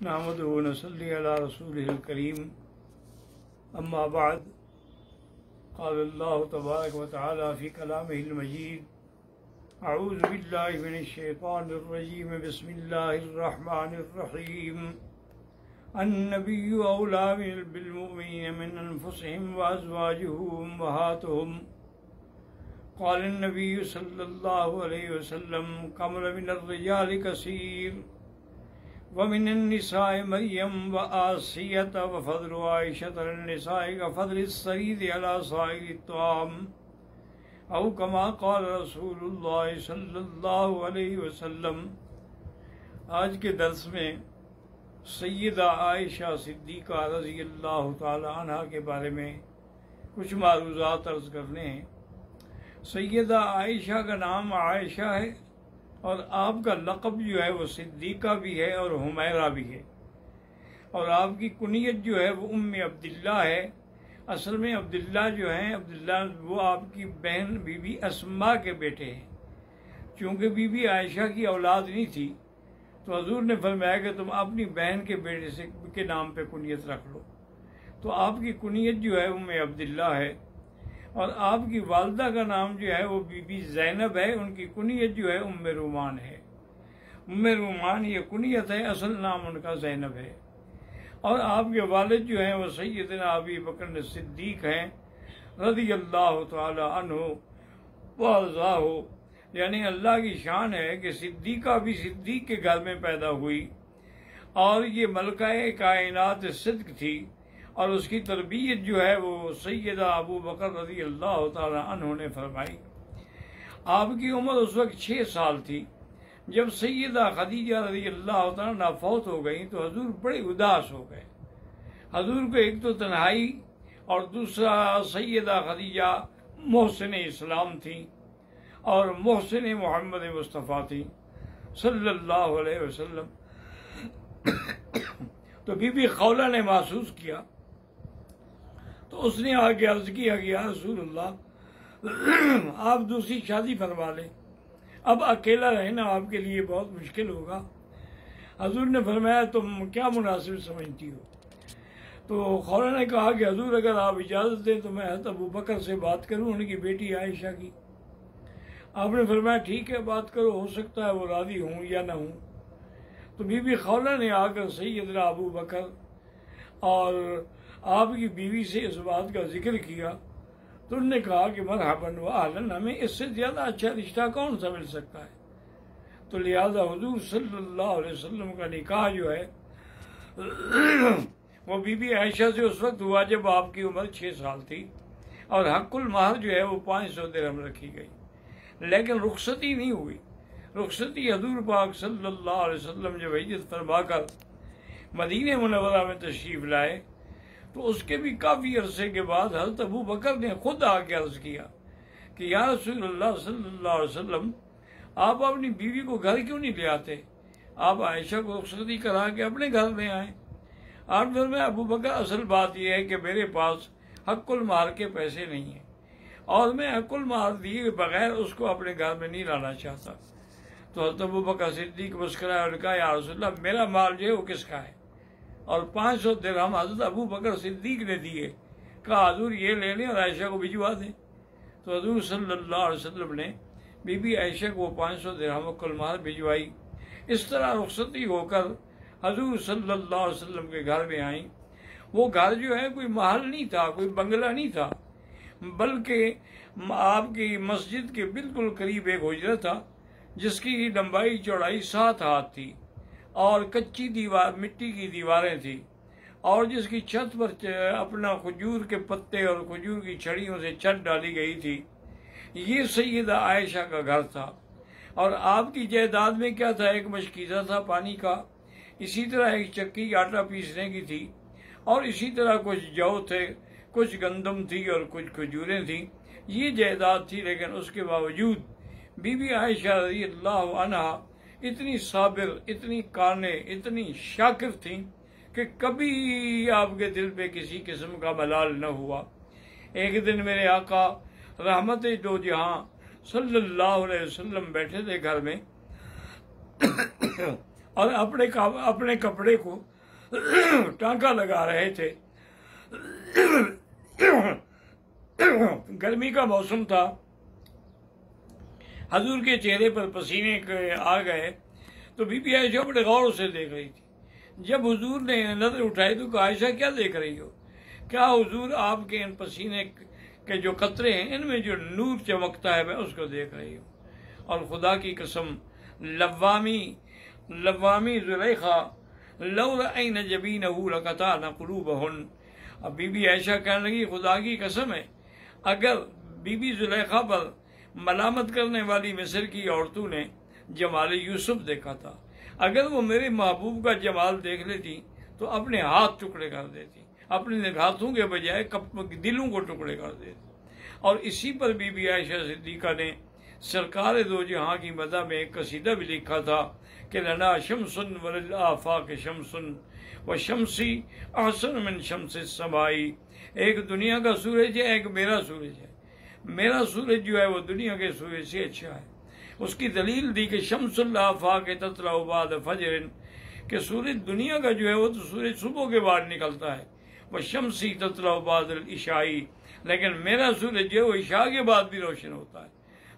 नहमदुहु व नसल्ली अला रसूलिहिल करीम। अम्मा बाद, क़ाल अल्लाहु तबारक व तआला फ़ी कलामिहिल मजीद, अऊज़ु बिल्लाहि मिनश शैतानिर रजीम, बिस्मिल्लाहिर रहमानिर रहीम। अन्नबिय्यु औला बिल मुमिनीन मिन अनफुसिहिम व अज़वाजुहु उम्महातुहुम। क़ाल अन्नबिय्यु सल्लल्लाहु अलैहि वसल्लम, कमल मिनर रिजालि कसीर व मिनन निसाइ मरियम व आसियत व फज़्लु आइशत अलन निसाइ का फज़्लिस सरीद अला साइरित तआम औ कमा क़ाल रसूलुल्लाह सल्लल्लाहु अलैहि वसल्लम। आज के दर्स में सैयदा आयशा सिद्दीक़ा रज़ी अल्लाह तआला अन्हा के बारे में कुछ मारूज़ात अर्ज़ करने हैं। सैयदा आयशा का नाम आयशा है और आपका लक़ब जो है वो सिद्दीक़ा भी है और हुमैरा भी है, और आपकी कुनियत जो है वो उम्मे अब्दुल्ला है। असल में अब्दुल्ला जो हैं, अब्दुल्ला वो आपकी बहन बीबी अस्मा के बेटे हैं। चूँकि बीबी आयशा की औलाद नहीं थी तो हजूर ने फरमाया कि तुम अपनी बहन के बेटे से के नाम पे कुनियत रख लो। तो आपकी कुनियत जो है उम्मे अब्दुल्ला है, और आपकी वालदा का नाम जो है वो बीबी ज़ैनब है। उनकी कुनियत जो है उम्मे रूमान है। उम्मे रूमान ये कुनियत है, असल नाम उनका ज़ैनब है। और आपके वालिद जो हैं वो सैयदना अबी बकर सिद्दीक़ हैं रज़ी अल्लाह तआला अन्हु व अर्ज़ाहु। यानी अल्लाह की शान है कि सिद्दीक़ा भी सिद्दीक़ के घर में पैदा हुई, और ये मलकाए कायनात सिद्क थी, और उसकी तरबियत जो है वो सैयदा अबू बकर रज़ी अल्लाह तआला अन्हु ने फरमाई। आपकी उम्र उस वक्त 6 साल थी। जब सैयदा खदीजा रज़ी अल्लाह तआला अन्हा फौत हो गई तो हजूर बड़े उदास हो गए। हजूर को एक तो तन्हाई और दूसरा सैयदा खदीजा मोहसिन इस्लाम थी और मोहसिन मोहम्मद मुस्तफ़ा थी सल्लल्लाहु अलैहि वसल्लम। तो बीबी खौला ने महसूस किया तो उसने आगे अर्ज किया कि या रसूलल्लाह आप दूसरी शादी फरमा लें, अब अकेला रहना आपके लिए बहुत मुश्किल होगा। हजूर ने फरमाया तुम क्या मुनासिब समझती हो? तो खौला ने कहा कि हजूर अगर आप इजाज़त दें तो मैं हज़रत अबू बकर से बात करूं, उनकी बेटी आयशा की। आपने फरमाया ठीक है बात करो, हो सकता है वो राज़ी हूँ या ना हूँ। तो बीबी खौला ने आकर सैयदना अबू बकर और आपकी बीवी से इस बात का जिक्र किया तो उन्होंने कहा कि मरहबन व अहलन, हमें इससे ज़्यादा अच्छा रिश्ता कौन सा मिल सकता है। तो लिहाजा हुजूर सल्लल्लाहु अलैहि वसल्लम का निकाह जो है वो बीबी आयशा से उस वक्त हुआ जब आपकी उम्र 6 साल थी, और हक़ुल महर जो है वो 500 दिरहम रखी गई, लेकिन रुखसती नहीं हुई। रुखसती हजूर पाक सल्लल्लाहु अलैहि वसल्लम जब हिजरत फरमाकर मदीने मुनव्वरा में तशरीफ लाए तो उसके भी काफ़ी अरसे के बाद हज़रत अबू बकर ने खुद आके अर्ज़ किया कि या रसूलल्लाह सल्लल्लाहु अलैहि वसल्लम, आप अपनी बीवी को घर क्यों नहीं ले आते? आप आयशा को रुखसती करा के अपने घर में आए। आप में अबू बकर, असल बात यह है कि मेरे पास हक़ुल महर के पैसे नहीं हैं और मैं हक़ुल महर दिए बगैर उसको अपने घर में नहीं लाना चाहता। तो हज़रत अबू बकर सिद्दीक़ मुस्कुराए और कहा या रसूलल्लाह, मेरा माल जो है वो किसका है? और 500 दिरहम हज़रत अबू बकर सिद्दीक़ ने दिए। कहा हजूर ये ले लें और आयशा को भिजवा दें। तो हजूर सल्लल्लाहु अलैहि वसल्लम ने बीबी आयशा को 500 दिरहम कुल महर भिजवाई। इस तरह रुखसती होकर हजूर सल्लल्लाहु अलैहि वसल्लम के घर में आई। वो घर जो है कोई महल नहीं था, कोई बंगला नहीं था, बल्कि आपकी मस्जिद के बिल्कुल करीब एक हुजरा था जिसकी लंबाई चौड़ाई 7 हाथ थी और कच्ची दीवार, मिट्टी की दीवारें थी, और जिसकी छत पर अपना खजूर के पत्ते और खजूर की छड़ियों से छत डाली गई थी। ये सैयदा आयशा का घर था। और आपकी जायदाद में क्या था? एक मशकीज़ा था पानी का, इसी तरह एक चक्की आटा पीसने की थी, और इसी तरह कुछ जौ थे, कुछ गंदम थी और कुछ खजूरें थी। ये जायदाद थी, लेकिन उसके बावजूद बीबी आयशा रज़ी अल्लाह अन्हा इतनी साबिर, इतनी काने, इतनी शाकिर थी कि कभी आपके दिल पे किसी किस्म का मलाल न हुआ। एक दिन मेरे आका रहमत दो जहां सल्लल्लाहु अलैहि वसल्लम बैठे थे घर में और अपने कपड़े को टांका लगा रहे थे। गर्मी का मौसम था, हजूर के चेहरे पर पसीने आ गए तो बीबी आयशा बड़े गौर से देख रही थी। जब हुजूर ने नजर उठाई तो कहा, आयशा क्या देख रही हो? क्या हुजूर आपके इन पसीने के जो कतरे हैं इनमें जो नूर चमकता है मैं उसको देख रही हूँ। और खुदा की कसम लव्वामी जुलैखा लौरअन जबीनहु लक़तअना क़ुलूबहुन। अब बीबी आयशा कहने लगी, खुदा की कसम है, अगर बीबी जुलैखा पर मलामत करने वाली मिस्र की औरतों ने जमाल यूसुफ देखा था, अगर वो मेरे महबूब का जमाल देख लेती तो अपने हाथ टुकड़े कर देती, अपने हाथों के बजाय दिलों को टुकड़े कर देती। और इसी पर बीबी आयशा सिद्दीका ने सरकार दो जहां की मदह में एक कसीदा भी लिखा था कि लना शमसुन वलिल आफाक शमसुन व शमसी अहसन मिन शमसिस समाई। एक दुनिया का सूरज है, एक मेरा सूरज है। मेरा सूरज जो है वो दुनिया के सूरज से अच्छा है। उसकी दलील दी कि शमसुल आफाक ततला बाद फजरिन, कि सूरज दुनिया का जो है वो तो सूरज सुबह के बाद निकलता है। वह शमसी ततला बाद ईशाई, लेकिन मेरा सूरज जो है वो ईशा के बाद भी रोशन होता है।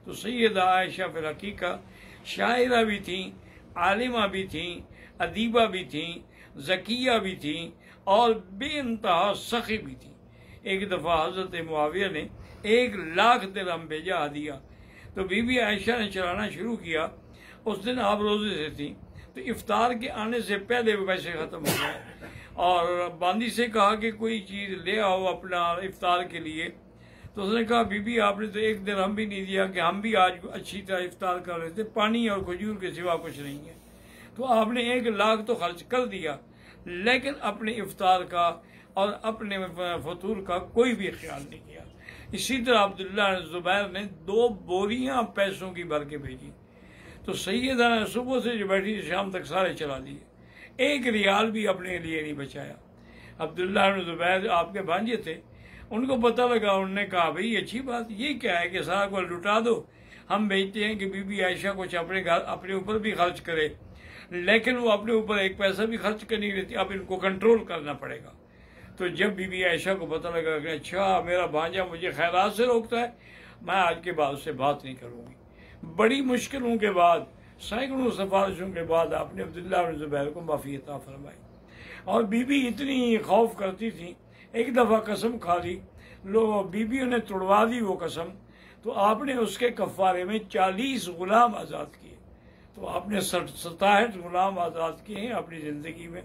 तो सैयदा आयशा फिर हकीका शायरा भी थी, आलिमा भी थी, अदीबा भी थी, ज़किया भी थी और बेइंतहा सखी भी थी। एक दफ़ा हज़रत मुआविया ने 1,00,000 दिरहम भेजा हदिया, तो बीबी आयशा ने चलाना शुरू किया। उस दिन आप रोजे से थी तो इफ्तार के आने से पहले वो पैसे ख़त्म हो गए और बांदी से कहा कि कोई चीज़ ले आओ अपना इफ्तार के लिए। तो उसने कहा, बीबी आपने तो 1 दिरहम भी नहीं दिया कि हम भी आज अच्छी तरह इफ्तार कर रहे थे, पानी और खजूर के सिवा कुछ नहीं है। तो आपने 1,00,000 तो खर्च कर दिया, लेकिन अपने इफ्तार का और अपने फतूर का कोई भी ख्याल नहीं किया। इसी तरह अब्दुल्ला जुबैर ने 2 बोरियां पैसों की भर के भेजी। तो सैयदा ने सुबह से जो बैठी शाम तक सारे चला दिए, 1 रियाल भी अपने लिए नहीं बचाया। अब्दुल्ला जुबैर आपके भांजे थे, उनको पता लगा, उन्होंने कहा, भाई अच्छी बात ये क्या है कि सारा को लुटा दो, हम भेजते हैं कि बीबी आयशा कुछ अपने ऊपर भी खर्च करे, लेकिन वो अपने ऊपर 1 पैसा भी खर्च कर नहीं देती, अब इनको कंट्रोल करना पड़ेगा। तो जब बीबी आयशा को पता लगा कि अच्छा मेरा भांजा मुझे खैरात से रोकता है, मैं आज के बाद उससे बात नहीं करूंगी। बड़ी मुश्किलों के बाद, सैकड़ों सिफारिशों के बाद आपने अब्दुल्ला बिन जुबैर को माफ़ी अता फरमाई। और बीबी इतनी खौफ करती थी, एक दफ़ा कसम खा ली, लोग बीबियों ने तोड़वा दी वो कसम, तो आपने उसके कफ़ारे में 40 गुलाम आज़ाद किए। तो आपने 67 गुलाम आज़ाद किए हैं अपनी ज़िंदगी में।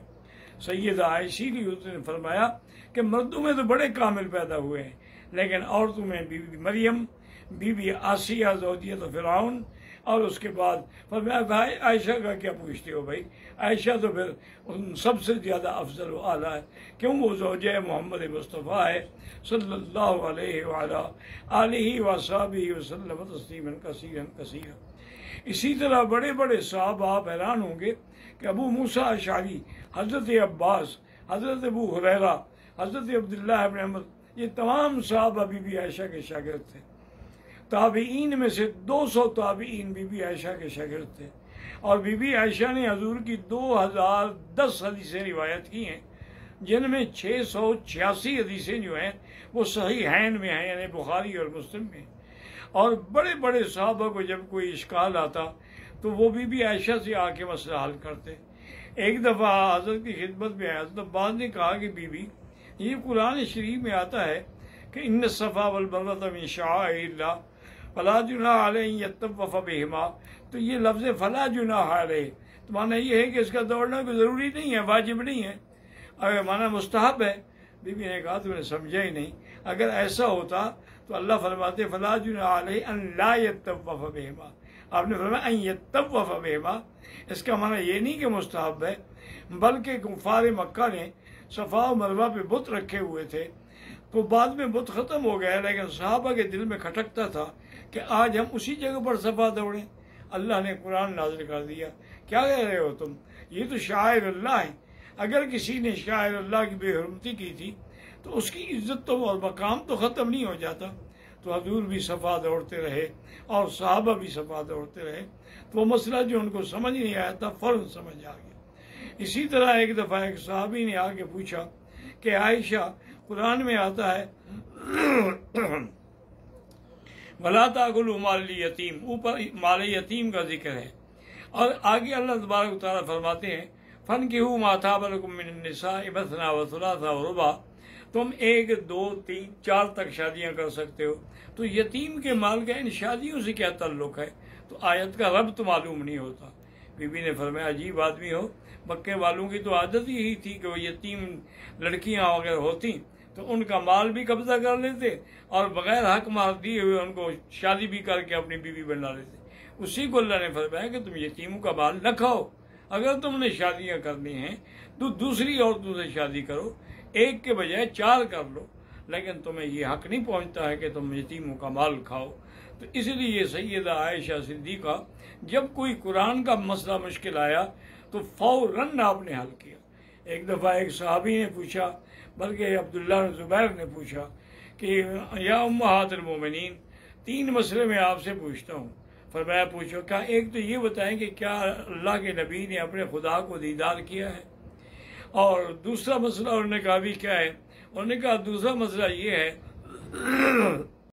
सैयदा आयशा ने फरमाया कि मर्दों में तो बड़े कामिल पैदा हुए हैं, लेकिन औरतों में बीबी मरियम, बीबी आसिया ज़ौजियत फ़िरऔन, और उसके बाद फरमाया भाई आयशा का क्या पूछते हो भाई, आयशा तो फिर उन सबसे ज़्यादा अफजल व आला है, क्यों वो ज़ौजे मोहम्मद मुस्तफ़ा है सल्लल्लाहु अलैहि आलिहि व अस्हाबिहि वसल्लम तस्लीमन कसीरन कसीरा। इसी तरह बड़े बड़े साहब आप हैरान होंगे कि अबू मूसा अशअरी, हज़रत अब्बास, हज़रत अबू हुरैरा, हज़रत अब्दुल्लाह इब्न अमर, ये तमाम साहब बीबी आयशा के शागिर्द थे। ताबीईन में से 200 ताबीईन बीबी आयशा के शागिर्द थे। और बीबी आयशा ने हजूर की 2010 हदीसें रिवायत की हैं, जिनमें 686 हदीसें जो हैं वो सहीहैन में हैं, यानी बुखारी और मुस्लिम में। और बड़े बड़े साहबा को जब कोई इश्काल आता तो वो बीबी आयशा से आके मसला हल करते। एक दफ़ा हज़रत की खिदमत में आया तो बाद ने कहा कि बीबी, ये कुरान शरीफ में आता है कि इन्न सफ़ा वल मरवत मिन शाअइरिल्लाह फला जुनाह अलैहि यतवफ़ बिहिमा। तो ये लफ्ज़ फला जुनाह अलैहि तो माना ये है कि इसका दौड़ना कोई ज़रूरी नहीं है, वाजिब नहीं है, अगर माना मुस्तहब है। बीबी ने कहा तुमने समझा ही नहीं, अगर ऐसा होता तो अल्लाह फरमाते फला जुनाह अलैहि अन ला यतवफ़ बिहिमा, आपने फरमाया अन यतवफ़ बिहिमा। इसका माना ये नहीं कि मुस्तहब है, बल्कि कुफ़ार मक्का ने सफ़ा और मरवा पे बुत रखे हुए थे, तो बाद में बुत ख़त्म हो गया, लेकिन सहाबा के दिल में खटकता था कि आज हम उसी जगह पर सफ़ा दौड़ें। अल्लाह ने कुरान नाज़िल कर दिया, क्या कह रहे हो तुम, ये तो शायर अल्लाह है, अगर किसी ने शायर अल्लाह की बेहुरमती की थी तो उसकी इज्जत तो और मकाम तो ख़त्म नहीं हो जाता। तो हजूर भी सफ़ा दौड़ते रहे और सहाबा भी सफ़ा दौड़ते रहे। तो वो मसला जो उनको समझ नहीं आया था फ़ौरन समझ आ गया। इसी तरह एक दफ़ा एक सहाबी ने आके पूछा कि आयशा, कुरान में आता है वला ताकुलू माल यतीम, ऊपर माल यतीम का जिक्र है, और आगे अल्लाह तबारक व तआला फरमाते हैं फनकिहू मा ताबा लकुम मिनन निसाइ मसना व सुलासा व रुबा, तुम 1, 2, 3, 4 तक शादियां कर सकते हो। तो यतीम के माल का इन शादियों से क्या ताल्लुक है? तो आयत का रब तो मालूम नहीं होता। बीबी ने फरमाया अजीब आदमी हो, मक्के वालों की तो आदत यही थी कि वो यतीम लड़कियां वगैरह होती तो उनका माल भी कब्जा कर लेते और बगैर हक माल दिए हुए उनको शादी भी करके अपनी बीवी बना लेते। उसी को अल्लाह ने फरमाया कि तुम यतीमों का माल न खाओ, अगर तुमने शादियां करनी हैं तो दूसरी औरतों से शादी करो, 1 के बजाय 4 कर लो, लेकिन तुम्हें ये हक नहीं पहुंचता है कि तुम यतीमों का माल खाओ। तो इसलिए सैयदा आयशा सिद्दीक़ा जब कोई कुरान का मसला मुश्किल आया तो फौरन आपने हल किया। एक दफ़ा एक सहाबी ने पूछा, बल्कि अब्दुल्लाह ज़ुबैर ने पूछा कि या उम्महातुल मोमिनीन, 3 मसले मैं आपसे पूछता हूँ। फरमाया पूछो। क्या? एक तो ये बताएं कि क्या अल्लाह के नबी ने अपने खुदा को दीदार किया है, और दूसरा मसला उन्होंने कहा भी क्या है? उन्होंने कहा दूसरा मसला ये है